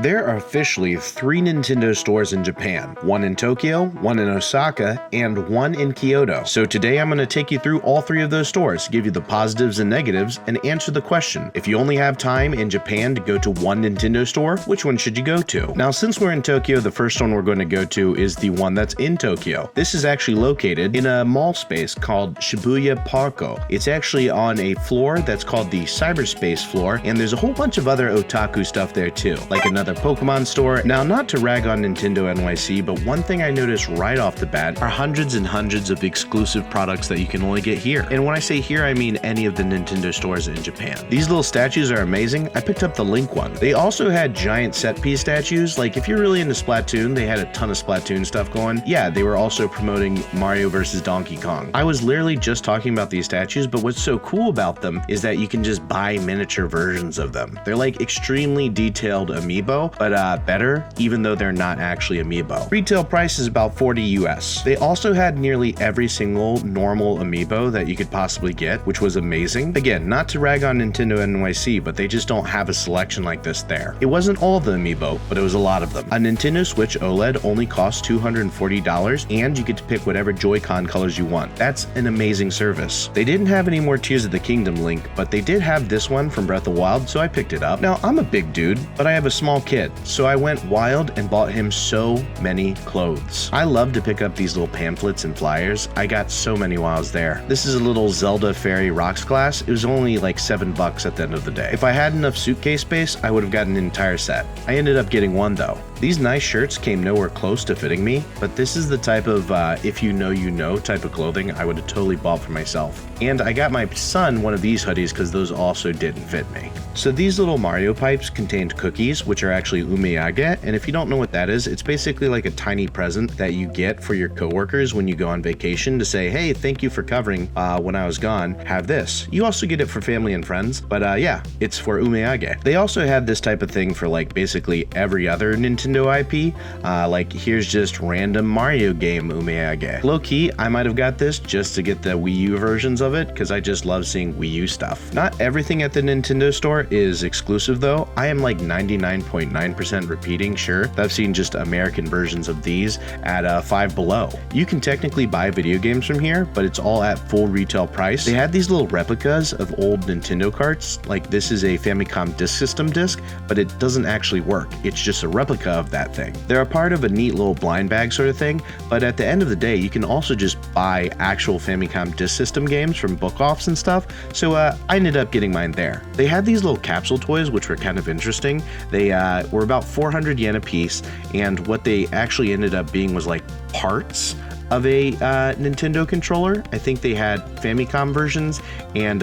There are officially 3 Nintendo stores in Japan, one in Tokyo, one in Osaka, and one in Kyoto. So today I'm going to take you through all 3 of those stores, give you the positives and negatives, and answer the question, if you only have time in Japan to go to one Nintendo store, which one should you go to? Now, since we're in Tokyo, the first one we're going to go to is the one that's in Tokyo. This is actually located in a mall space called Shibuya Parko. It's actually on a floor that's called the cyberspace floor, and there's a whole bunch of other otaku stuff there too, like another Pokémon store. Now, not to rag on Nintendo NYC, but one thing I noticed right off the bat are hundreds and hundreds of exclusive products that you can only get here. And when I say here, I mean any of the Nintendo stores in Japan. These little statues are amazing. I picked up the Link one. They also had giant set piece statues. Like if you're really into Splatoon, they had a ton of Splatoon stuff going. Yeah, they were also promoting Mario vs. Donkey Kong. I was literally just talking about these statues, but what's so cool about them is that you can just buy miniature versions of them. They're like extremely detailed amiibo, but better, even though they're not actually amiibo. Retail price is about 40 US. They also had nearly every single normal amiibo that you could possibly get, which was amazing. Again, not to rag on Nintendo NYC, but they just don't have a selection like this there. It wasn't all the amiibo, but it was a lot of them. A Nintendo Switch OLED only costs $240, and you get to pick whatever Joy-Con colors you want. That's an amazing service. They didn't have any more Tears of the Kingdom Link, but they did have this one from Breath of the Wild, so I picked it up. Now, I'm a big dude, but I have a small kid, so I went wild and bought him so many clothes. I love to pick up these little pamphlets and flyers. I got so many while I was there. This is a little Zelda Fairy Rocks glass. It was only like $7 at the end of the day. If I had enough suitcase space, I would have gotten an entire set. I ended up getting one though. These nice shirts came nowhere close to fitting me, but this is the type of if you know type of clothing I would have totally bought for myself. And I got my son one of these hoodies because those also didn't fit me. So these little Mario pipes contained cookies, which are actually umeyage, and if you don't know what that is, it's basically like a tiny present that you get for your coworkers when you go on vacation to say, hey, thank you for covering when I was gone, have this. You also get it for family and friends, but yeah, it's for umeyage. They also had this type of thing for like basically every other Nintendo IP, like here's just random Mario game umeyage. Low-key, I might have got this just to get the Wii U versions of it, because I just love seeing Wii U stuff. Not everything at the Nintendo store is exclusive though. I am like 99.9% repeating sure that I've seen just American versions of these at Five Below. You can technically buy video games from here, but it's all at full retail price. They had these little replicas of old Nintendo carts, like this is a Famicom Disk System disc, but it doesn't actually work. It's just a replica of that thing. They're a part of a neat little blind bag sort of thing, but at the end of the day, you can also just buy actual Famicom Disk System games from book-offs and stuff, so I ended up getting mine there. They had these little capsule toys, which were kind of interesting. They were about 400 yen a piece, and what they actually ended up being was like parts of a Nintendo controller. I think they had Famicom versions and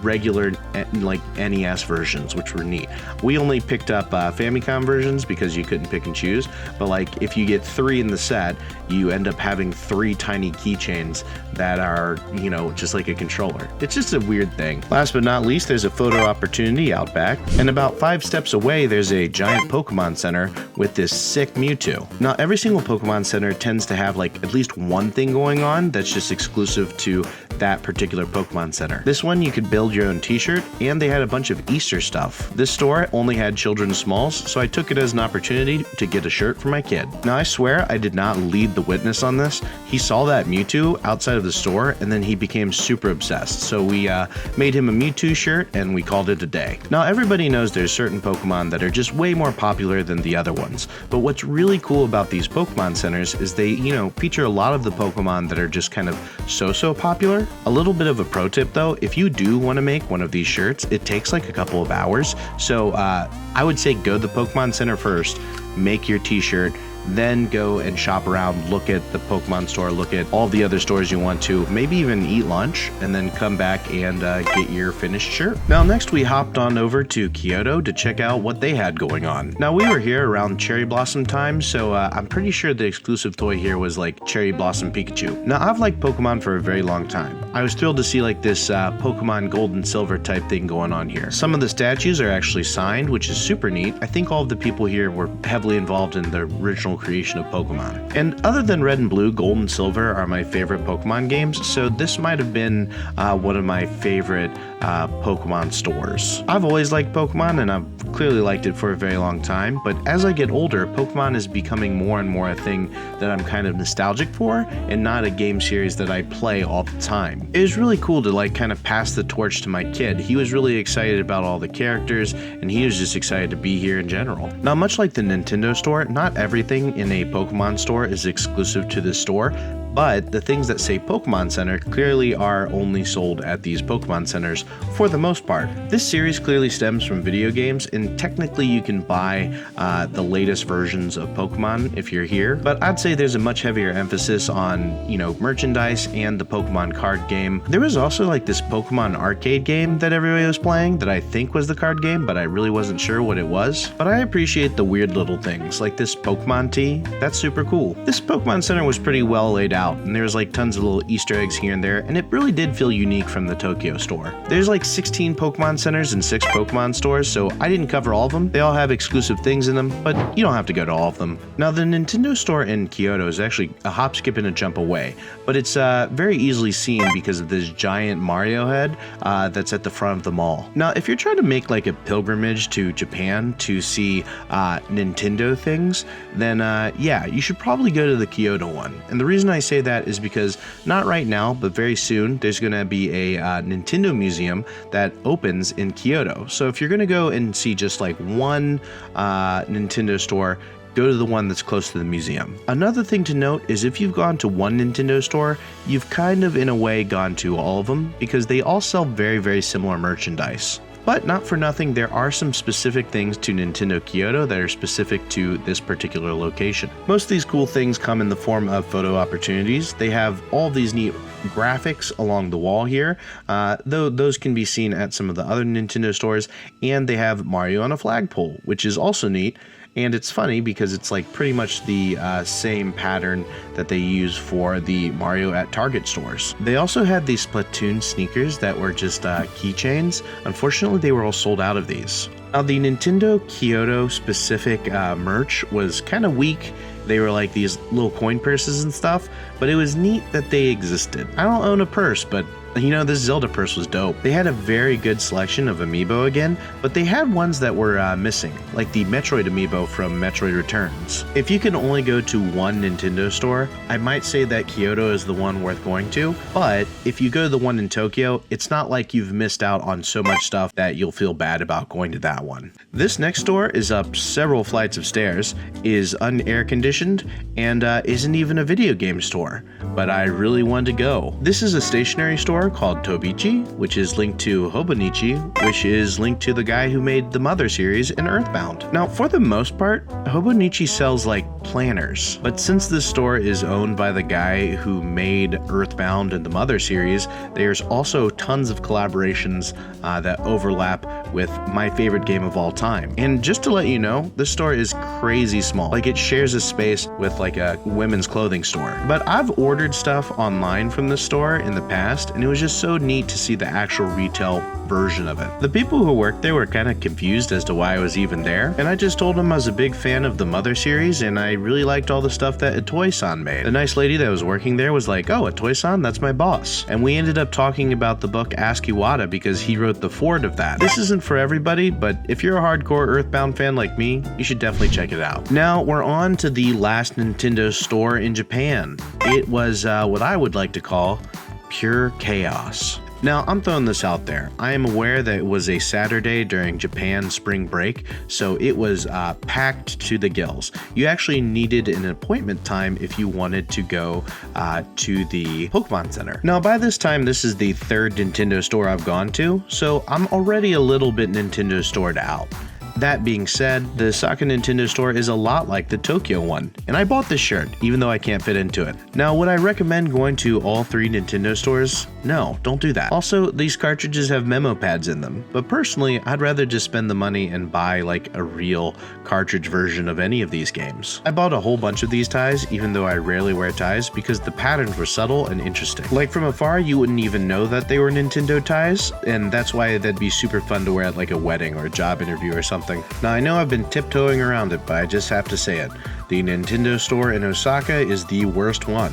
regular like NES versions, which were neat. We only picked up Famicom versions because you couldn't pick and choose, but like if you get 3 in the set, you end up having 3 tiny keychains that are, you know, just like a controller. It's just a weird thing. Last but not least, there's a photo opportunity out back, and about 5 steps away there's a giant Pokemon Center with this sick Mewtwo. Now every single Pokemon Center tends to have like at least one thing going on that's just exclusive to that particular Pokemon Center. This one you could build your own t-shirt, and they had a bunch of Easter stuff. This store only had children's smalls, so I took it as an opportunity to get a shirt for my kid. Now I swear I did not lead the witness on this. He saw that Mewtwo outside of the store, and then he became super obsessed. So we made him a Mewtwo shirt, and we called it a day. Now everybody knows there's certain Pokemon that are just way more popular than the other ones, but what's really cool about these Pokemon Centers is they, you know, feature a lot of the Pokemon that are just kind of so popular. A little bit of a pro tip though, if you do want to make one of these shirts, it takes like a couple of hours. So I would say go to the Pokemon Center first, make your t-shirt, then go and shop around, look at the Pokemon store, look at all the other stores you want to, maybe even eat lunch, and then come back and get your finished shirt. Now next we hopped on over to Kyoto to check out what they had going on. Now we were here around cherry blossom time, so I'm pretty sure the exclusive toy here was like Cherry Blossom Pikachu. Now I've liked Pokemon for a very long time. I was thrilled to see like this Pokemon Gold and Silver type thing going on here. Some of the statues are actually signed, which is super neat. I think all of the people here were heavily involved in the original creation of Pokemon. And other than Red and Blue, Gold and Silver are my favorite Pokemon games, so this might have been one of my favorite Pokemon stores. I've always liked Pokemon, and I've clearly liked it for a very long time, but as I get older, Pokemon is becoming more and more a thing that I'm kind of nostalgic for, and not a game series that I play all the time. It was really cool to like kind of pass the torch to my kid. He was really excited about all the characters, and he was just excited to be here in general. Now, much like the Nintendo store, not everything in a Pokemon store is exclusive to this store, but the things that say Pokémon Center clearly are only sold at these Pokémon Centers for the most part. This series clearly stems from video games, and technically you can buy the latest versions of Pokemon if you're here, but I'd say there's a much heavier emphasis on, you know, merchandise and the Pokemon card game. There was also like this Pokemon arcade game that everybody was playing that I think was the card game, but I really wasn't sure what it was. But I appreciate the weird little things, like this Pokemon tea. That's super cool. This Pokemon Center was pretty well laid out, and there's like tons of little Easter eggs here and there, and it really did feel unique from the Tokyo store. There's like 16 Pokemon centers and 6 Pokemon stores, so I didn't cover all of them. They all have exclusive things in them, but you don't have to go to all of them. Now, the Nintendo store in Kyoto is actually a hop, skip, and a jump away, but it's very easily seen because of this giant Mario head that's at the front of the mall. Now, if you're trying to make like a pilgrimage to Japan to see Nintendo things, then yeah, you should probably go to the Kyoto one. And the reason I say that is because not right now, but very soon, there's going to be a Nintendo museum that opens in Kyoto. So if you're going to go and see just like one Nintendo store, go to the one that's close to the museum. Another thing to note is if you've gone to one Nintendo store, you've kind of in a way gone to all of them, because they all sell very, very similar merchandise. But not for nothing, there are some specific things to Nintendo Kyoto that are specific to this particular location. Most of these cool things come in the form of photo opportunities. They have all these neat graphics along the wall here, though those can be seen at some of the other Nintendo stores, and they have Mario on a flagpole, which is also neat. And it's funny because it's like pretty much the same pattern that they use for the Mario at Target stores. They also had these Splatoon sneakers that were just keychains. Unfortunately, they were all sold out of these. Now, the Nintendo Kyoto specific merch was kind of weak. They were like these little coin purses and stuff, but it was neat that they existed. I don't own a purse, but you know, this Zelda purse was dope. They had a very good selection of amiibo again, but they had ones that were missing, like the Metroid amiibo from Metroid Returns. If you can only go to one Nintendo store, I might say that Kyoto is the one worth going to, but if you go to the one in Tokyo, it's not like you've missed out on so much stuff that you'll feel bad about going to that one. This next store is up several flights of stairs, is un-air conditioned, and isn't even a video game store, but I really wanted to go. This is a stationery store called Tobichi, which is linked to Hobonichi, which is linked to the guy who made the Mother series in Earthbound. Now, for the most part, Hobonichi sells like planners, but since this store is owned by the guy who made Earthbound and the Mother series, there's also tons of collaborations that overlap with my favorite game of all time. And just to let you know, this store is crazy small. Like, it shares a space with like a women's clothing store. But I've ordered stuff online from this store in the past, and it was just so neat to see the actual retail version of it. The people who worked there were kind of confused as to why I was even there, and I just told them I was a big fan of the Mother series and I really liked all the stuff that Itoy-san made. The nice lady that was working there was like, "Oh, Itoy-san, that's my boss." And we ended up talking about the book Ask Iwata because he wrote the foreword of that. This isn't for everybody, but if you're a hardcore Earthbound fan like me, you should definitely check it out. Now we're on to the last Nintendo store in Japan. It was what I would like to call pure chaos. Now, I'm throwing this out there. I am aware that it was a Saturday during Japan spring break, so it was packed to the gills. You actually needed an appointment time if you wanted to go to the Pokemon Center. Now, by this time, this is the third Nintendo store I've gone to, so I'm already a little bit Nintendo stored out. That being said, the Osaka Nintendo store is a lot like the Tokyo one, and I bought this shirt, even though I can't fit into it. Now, would I recommend going to all three Nintendo stores? No, don't do that. Also, these cartridges have memo pads in them, but personally, I'd rather just spend the money and buy like a real cartridge version of any of these games. I bought a whole bunch of these ties, even though I rarely wear ties, because the patterns were subtle and interesting. Like from afar, you wouldn't even know that they were Nintendo ties, and that's why they'd be super fun to wear at like a wedding or a job interview or something. Now, I know I've been tiptoeing around it, but I just have to say it. The Nintendo store in Osaka is the worst one.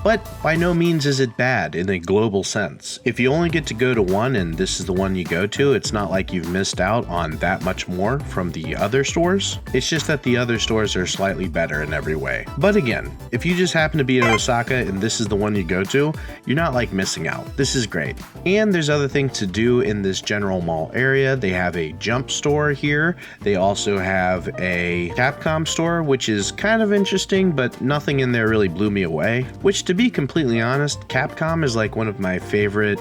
But by no means is it bad in a global sense. If you only get to go to one and this is the one you go to, it's not like you've missed out on that much more from the other stores. It's just that the other stores are slightly better in every way. But again, if you just happen to be in Osaka and this is the one you go to, you're not like missing out. This is great. And there's other things to do in this general mall area. They have a Jump store here. They also have a Capcom store, which is kind of interesting, but nothing in there really blew me away. Which, to be completely honest, Capcom is like one of my favorite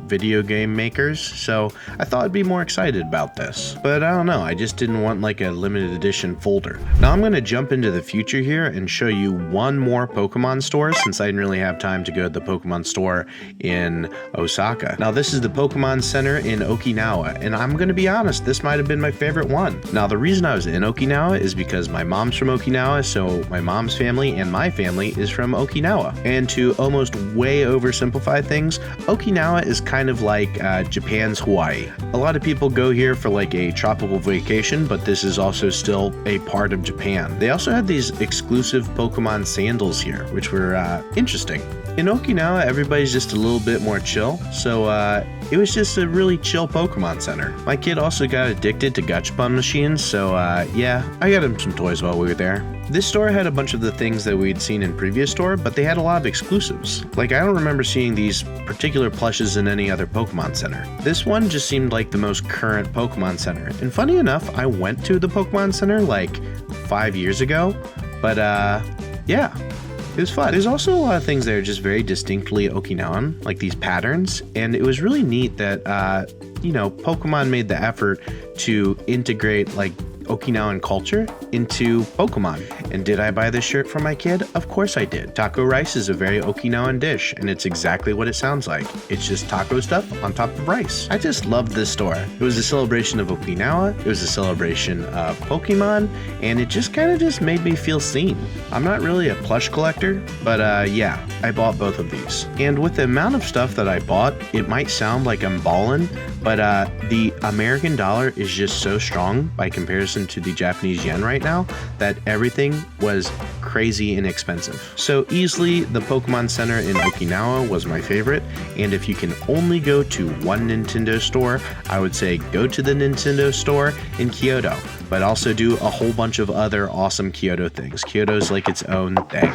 video game makers, so I thought I'd be more excited about this. But I don't know, I just didn't want like a limited edition folder. Now I'm going to jump into the future here and show you one more Pokemon store since I didn't really have time to go to the Pokemon store in Osaka. Now this is the Pokemon Center in Okinawa, and I'm going to be honest, this might have been my favorite one. Now the reason I was in Okinawa is because my mom's from Okinawa, so my mom's family and my family is from Okinawa. And to almost way oversimplify things, Okinawa is kind of like Japan's Hawaii. A lot of people go here for like a tropical vacation, but this is also still a part of Japan. They also had these exclusive Pokemon sandals here, which were interesting. In Okinawa, everybody's just a little bit more chill, so it was just a really chill Pokemon Center. My kid also got addicted to Gachapon machines, so yeah, I got him some toys while we were there. This store had a bunch of the things that we'd seen in previous store, but they had a lot of exclusives. Like, I don't remember seeing these particular plushes in any other Pokemon Center. This one just seemed like the most current Pokemon Center. And funny enough, I went to the Pokemon Center like 5 years ago, but yeah. It was fun. There's also a lot of things that are just very distinctly Okinawan, like these patterns, and it was really neat that, Pokemon made the effort to integrate, like, Okinawan culture into Pokemon. And did I buy this shirt for my kid? Of course I did. Taco rice is a very Okinawan dish, and it's exactly what it sounds like. It's just taco stuff on top of rice. I just loved this store. It was a celebration of Okinawa, it was a celebration of Pokemon, and it just kind of just made me feel seen. I'm not really a plush collector, but yeah, I bought both of these. And with the amount of stuff that I bought, it might sound like I'm ballin', but the American dollar is just so strong by comparison to the Japanese yen right now that everything was crazy inexpensive. So easily the Pokemon Center in Okinawa was my favorite, and if you can only go to one Nintendo store, I would say go to the Nintendo store in Kyoto, but also do a whole bunch of other awesome Kyoto things. Kyoto's like its own thing.